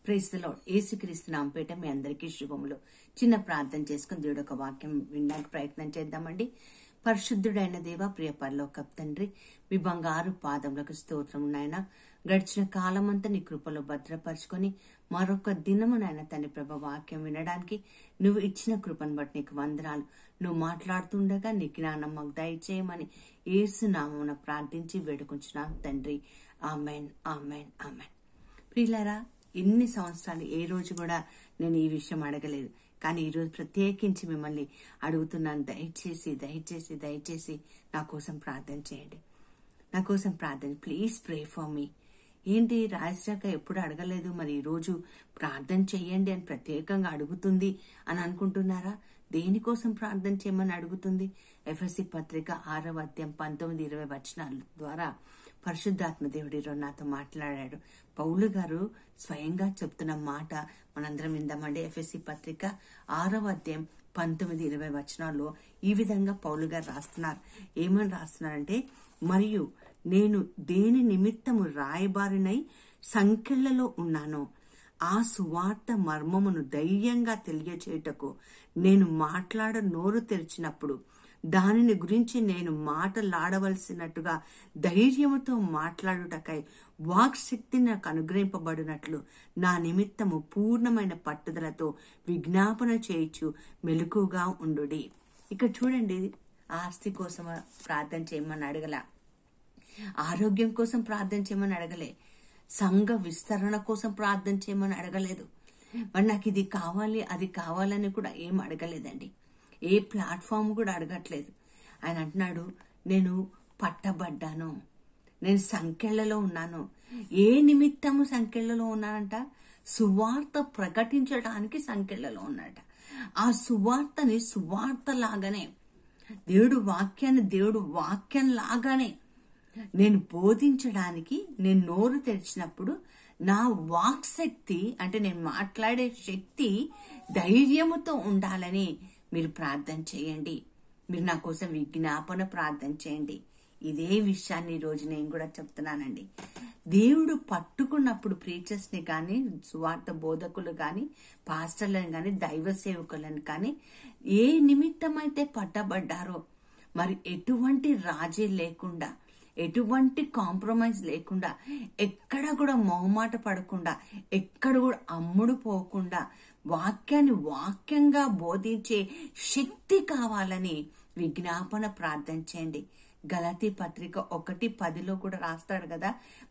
Praise the lord. యేసుక్రీస్తు నామముపేట మీ అందరికీ శుభములు. చిన్న ప్రార్థన చేసుకుని దేవుడు ఒక వాక్యం వినడానికి ప్రయత్నం చేద్దామండి. పరిశుద్ధుడైన దేవ, ప్రియ పరలోకపు తండ్రి, మీ బంగారు పాదములకు స్తోత్రము నాయన. గడిచిన కాలమంతా నీ కృపలో భద్రపరుచుకొని మరొక దినము నాయన తండ్రి ప్రభ వాక్యం వినడానికి నువ్వు ఇచ్చిన కృపను బట్టి నీకు వందనాలు. నువ్వు మాట్లాడుతుండగా నీ జ్ఞానం మాకు దయచేయమని యేసు నామమున ప్రార్థించి వేడుకుంటున్నాం తండ్రి. Amen, amen, amen. ప్రియులారా, ఎన్ని సంవత్సరాలు ఏ రోజు కూడా నేను ఈ విషయం అడగలేదు, కానీ ఈరోజు ప్రత్యేకించి మిమ్మల్ని అడుగుతున్నాను. దయచేసి దయచేసి దయచేసి నా కోసం ప్రార్థన చేయండి. నా కోసం ప్రార్థన, ప్లీజ్ ప్రే ఫర్ మీ. ఏంటి రాజశాఖ ఎప్పుడు అడగలేదు, మరి ఈరోజు ప్రార్థన చేయండి అని ప్రత్యేకంగా అడుగుతుంది అని అనుకుంటున్నారా? దేనికోసం ప్రార్థన చేయమని అడుగుతుంది? ఎఫెసీ పత్రిక 6వ అధ్యాయం 19-20 వచనాల ద్వారా పరిశుద్ధాత్మ దేవుడు ఈరోజు నాతో మాట్లాడాడు. పౌలు గారు స్వయంగా చెప్తున్న మాట మనందరం విందామండి. ఎఫెసీ పత్రిక 6వ అధ్యాయం 19-20 వచనాల్లో ఈ విధంగా పౌలు గారు రాస్తున్నారు. ఏమని రాస్తున్నారంటే, మరియు నేను దేని నిమిత్తము రాయబారినై సంకెళ్లలో ఉన్నానో ఆ సువార్త మర్మమును ధైర్యంగా తెలియచేయుటకు నేను మాట్లాడ నోరు తెరిచినప్పుడు దానిని గురించి నేను మాటలాడవలసినట్టుగా ధైర్యముతో మాట్లాడుటకై వాక్శక్తి నాకు అనుగ్రహింపబడినట్లు నా నిమిత్తము పూర్ణమైన పట్టుదలతో విజ్ఞాపన చేయుచు మెలకుగా ఉండుడి. ఇక్కడ చూడండి, ఆస్తి కోసం ప్రార్థన చేయమని అడగల, ఆరోగ్యం కోసం ప్రార్థన చేయమని అడగలే, సంఘ విస్తరణ కోసం ప్రార్థన చేయమని అడగలేదు, మరి నాకు ఇది కావాలి అది కావాలని కూడా ఏం అడగలేదండి. ఏ ప్లాట్ఫామ్ కూడా అడగట్లేదు. ఆయన అంటున్నాడు, నేను పట్టబడ్డాను, నేను సంకెళ్లలో ఉన్నాను. ఏ నిమిత్తము సంకెళ్లలో ఉన్నానంట? సువార్త ప్రకటించడానికి సంకెళ్లలో ఉన్నాడట. ఆ సువార్తని సువార్త లాగానే, దేవుడు వాక్యం లాగానే నేను బోధించడానికి నేను నోరు తెరిచినప్పుడు నా వాక్ శక్తి, అంటే నేను మాట్లాడే శక్తి ధైర్యముతో ఉండాలని మీరు ప్రార్థన చేయండి. మీరు నా కోసం విజ్ఞాపన ప్రార్థన చేయండి. ఇదే విషయాన్ని ఈరోజు నేను కూడా చెప్తున్నానండి. దేవుడు పట్టుకున్నప్పుడు ప్రీచర్స్ ని కానీ, సువార్త బోధకులు కానీ, పాస్టర్లను కానీ, దైవ సేవకులను కానీ ఏ నిమిత్తమైతే పట్టబడ్డారో, మరి ఎటువంటి రాజీ లేకుండా, ఎటువంటి కాంప్రమైజ్ లేకుండా, ఎక్కడ కూడా మొహమాట పడకుండా, ఎక్కడ కూడా అమ్ముడు పోకుండా వాక్యాన్ని వాక్యంగా బోధించే శక్తి కావాలని విజ్ఞాపన ప్రార్థన చేయండి. గలతీ పత్రిక 1:10 కూడా రాస్తాడు కదా,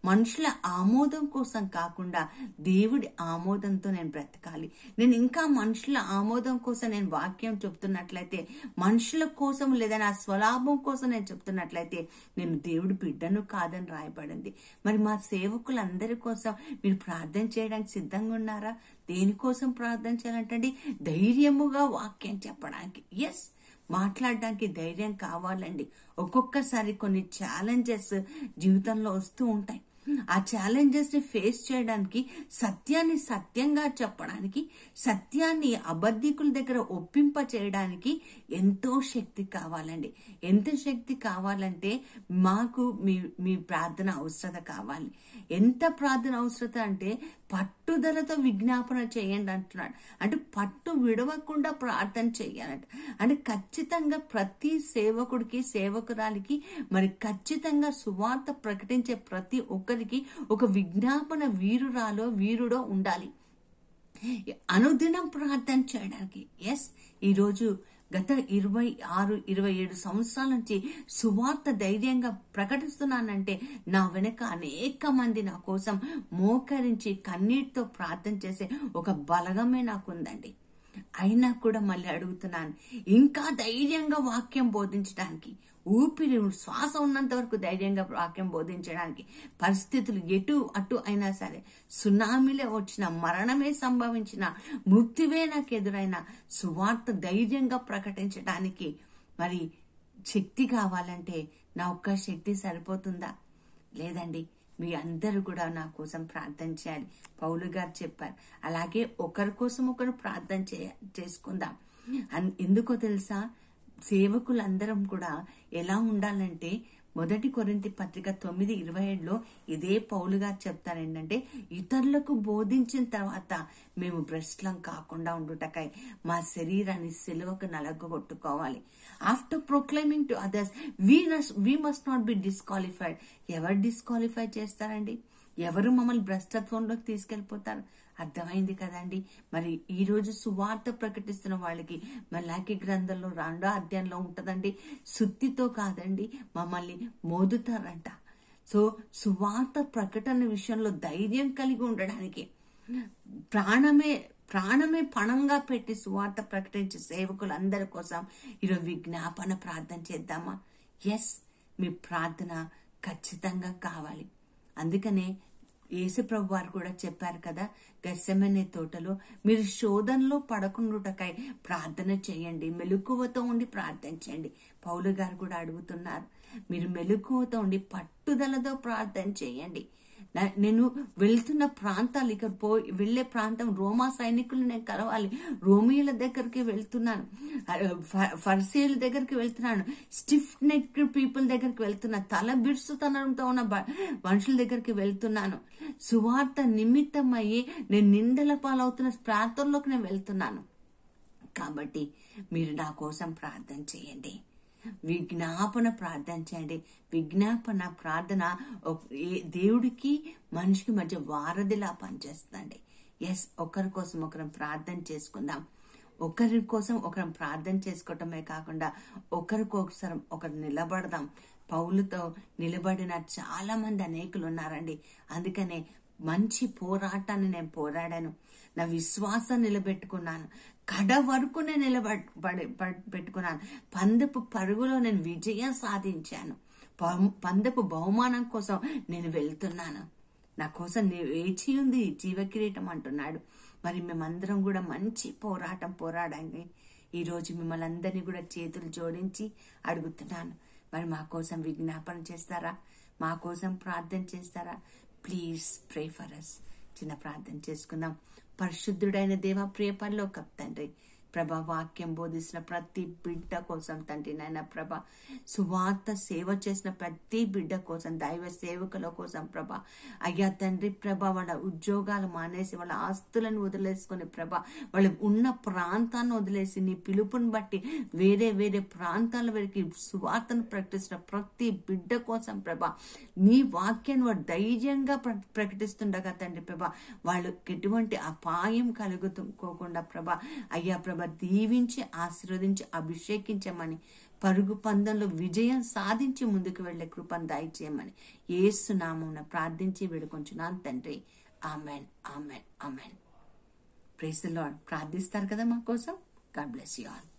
మనుషుల ఆమోదం కోసం కాకుండా దేవుడి ఆమోదంతో నేను బ్రతకాలి. నేను ఇంకా మనుషుల ఆమోదం కోసం నేను వాక్యం చెప్తున్నట్లయితే, మనుషుల కోసం లేదా నా స్వలాభం కోసం నేను చెప్తున్నట్లయితే నేను దేవుడి బిడ్డను కాదని రాయబడింది. మరి మా సేవకులందరి కోసం మీరు ప్రార్థన చేయడానికి సిద్ధంగా ఉన్నారా? దేనికోసం ప్రార్థన చేయాలంటండి? ధైర్యముగా వాక్యం చెప్పడానికి. ఎస్, మాట్లాడడానికి ధైర్యం కావాలండి. ఒక్కొక్కసారి కొన్ని ఛాలెంజెస్ జీవితంలో వస్తూ ఉంటాయి. ఆ ఛాలెంజెస్ ని ఫేస్ చేయడానికి, సత్యాన్ని సత్యంగా చెప్పడానికి, సత్యాన్ని అబద్ధికుల దగ్గర ఒప్పింప చేయడానికి ఎంతో శక్తి కావాలండి. ఎంత శక్తి కావాలంటే మాకు మీ ప్రార్థన అవసరత కావాలి. ఎంత ప్రార్థన అవసరత అంటే పట్టుదలతో విజ్ఞాపన చేయండి అంటున్నాడు. అంటే పట్టు విడవకుండా ప్రార్థన చేయాలంట. అంటే ఖచ్చితంగా ప్రతి సేవకుడికి, సేవకురాలికి, మరి ఖచ్చితంగా సువార్త ప్రకటించే ప్రతి ఒక్కరికి ఒక విజ్ఞాపన వీరుడో ఉండాలి, అనుదినం ప్రార్థన చేయడానికి. ఎస్, ఈరోజు గత 26-27 సంవత్సరాల నుంచి సువార్త ధైర్యంగా ప్రకటిస్తున్నానంటే నా వెనక అనేక మంది నా కోసం మోకరించి కన్నీటితో ప్రార్థన చేసే ఒక బలగమే నాకుందండి. అయినా కూడా మళ్ళీ అడుగుతున్నాను, ఇంకా ధైర్యంగా వాక్యం బోధించడానికి, ఊపిరి శ్వాస ఉన్నంత వరకు ధైర్యంగా వాక్యం బోధించడానికి, పరిస్థితులు ఎటు అటు అయినా సరే, సునామీలే వచ్చిన, మరణమే సంభవించిన, మృత్యువే నాకు ఎదురైన సువార్త ధైర్యంగా ప్రకటించడానికి మరి శక్తి కావాలంటే నా ఒక్క శక్తి సరిపోతుందా? లేదండి. మీ అందరూ కూడా నా కోసం ప్రార్థన చేయాలి. పౌలు గారు చెప్పారు, అలాగే ఒకరి కోసం ఒకరు ప్రార్థన చేసుకుందాం. ఎందుకో తెలుసా? సేవకులందరం కూడా ఎలా ఉండాలంటే మొదటి కొరింథీ పత్రిక 9:27 ఇదే పౌలు గారు చెప్తారు ఏంటంటే, ఇతరులకు బోధించిన తర్వాత మేము భ్రష్టులం కాకుండా ఉండుటకై మా శరీరాన్ని సిలువకు నలగొట్టుకోవాలి. After proclaiming to others we must not be disqualified. ఎవరు డిస్క్వాలిఫై చేస్తారండి? ఎవరు మమ్మల్ని భ్రష్టత్వంలోకి తీసుకెళ్లిపోతారు? అర్థమైంది కదండి. మరి ఈ రోజు సువార్త ప్రకటిస్తున్న వాళ్ళకి మలాకి గ్రంథంలో 2వ అధ్యాయంలో ఉంటదండి, సుత్తితో కాదండి మమ్మల్ని మోదుతారంట. సో సువార్త ప్రకటన విషయంలో ధైర్యం కలిగి ఉండడానికి ప్రాణమే పణంగా పెట్టి సువార్త ప్రకటించే సేవకులందరి కోసం ఈరోజు విజ్ఞాపన ప్రార్థన చేద్దామా? ఎస్, మీ ప్రార్థన ఖచ్చితంగా కావాలి. అందుకనే యేసుప్రభు వారు కూడా చెప్పారు కదా, గెత్సెమనే తోటలో మీరు శోధనలో పడకుండుటకై ప్రార్థన చేయండి, మెలకువతో ఉండి ప్రార్థన చేయండి. పౌలు గారు కూడా అడుగుతున్నారు, మీరు మెలకువతో ఉండి పట్టుదలతో ప్రార్థన చేయండి. నేను వెళ్తున్న ప్రాంతాలు, ఇక వెళ్లే ప్రాంతం రోమా సైనికులు నేను కలవాలి, రోమియుల దగ్గరికి వెళ్తున్నాను, ఫరిసీయుల దగ్గరికి వెళ్తున్నాను, స్టిఫ్ నెక్ పీపుల్ దగ్గరికి వెళ్తున్నాను, తల బిరుసుతనంతో ఉన్న మనుషుల దగ్గరికి వెళ్తున్నాను. సువార్త నిమిత్తమయ్యి నేను నిందల పాలవుతున్న ప్రాంతంలోకి నేను వెళ్తున్నాను. కాబట్టి మీరు నా కోసం ప్రార్థన చేయండి, విజ్ఞాపన ప్రార్థన చేయండి. విజ్ఞాపన ప్రార్థన దేవుడికి మనిషికి మధ్య వారధిలా పనిచేస్తుందండి. ఎస్, ఒకరి కోసం ఒకరం ప్రార్థన చేసుకుందాం. ఒకరి కోసం ఒకరం ప్రార్థన చేసుకోవటమే కాకుండా ఒకరికోసం ఒకరు నిలబడదాం. పౌలుతో నిలబడిన చాలా మంది అనేకులు ఉన్నారండి. అందుకనే మంచి పోరాటాన్ని నేను పోరాడాను, నా విశ్వాసం నిలబెట్టుకున్నాను, కడ వరకు నేను పెట్టుకున్నాను. పందెపు పరుగులో నేను విజయం సాధించాను, పందెపు బహుమానం కోసం నేను వెళ్తున్నాను, నా కోసం వేచి ఉంది జీవకిరీటం అంటున్నాడు. మరి మేమందరం కూడా మంచి పోరాడండి. ఈరోజు మిమ్మల్ని అందరినీ కూడా చేతులు జోడించి అడుగుతున్నాను, మరి మా కోసం విజ్ఞాపన చేస్తారా? మా కోసం ప్రార్థన చేస్తారా? Please pray for us. చిన్న ప్రార్థన చేసుకుందాం. పరిశుద్ధుడైన దేవ, ప్రియ పరలోకపు తండ్రి, ప్రభా, వాక్యం బోధిస్తున్న ప్రతి బిడ్డ కోసం తండ్రి నాయన ప్రభా, సువార్త సేవ చేసిన ప్రతి బిడ్డ కోసం, దైవ సేవకుల కోసం ప్రభా, అయ్యా తండ్రి ప్రభా, వాళ్ళ ఉద్యోగాలు మానేసి వాళ్ళ ఆస్తులను వదిలేసుకుని ప్రభా, వాళ్ళు ఉన్న ప్రాంతాన్ని వదిలేసి నీ పిలుపుని బట్టి వేరే ప్రాంతాల వరకు సువార్తను ప్రకటిస్తున్న ప్రతి బిడ్డ కోసం ప్రభా, నీ వాక్యాన్ని వాడు ధైర్యంగా ప్రకటిస్తుండగా తండ్రి ప్రభా, వాళ్ళకి ఎటువంటి అపాయం కలుగుకోకుండా ప్రభా, అయ్యా ప్రభా, దీవించి ఆశీర్వదించి అభిషేకించమని, పరుగు పందెంలో విజయం సాధించి ముందుకు వెళ్లే కృపను దయచేయమని యేసు నామమున ప్రార్థించి వేడుకొంచున్నాను తండ్రి. Amen, amen, amen. Praise the Lord. ప్రార్థిస్తారు కదా మా కోసం. God bless you all.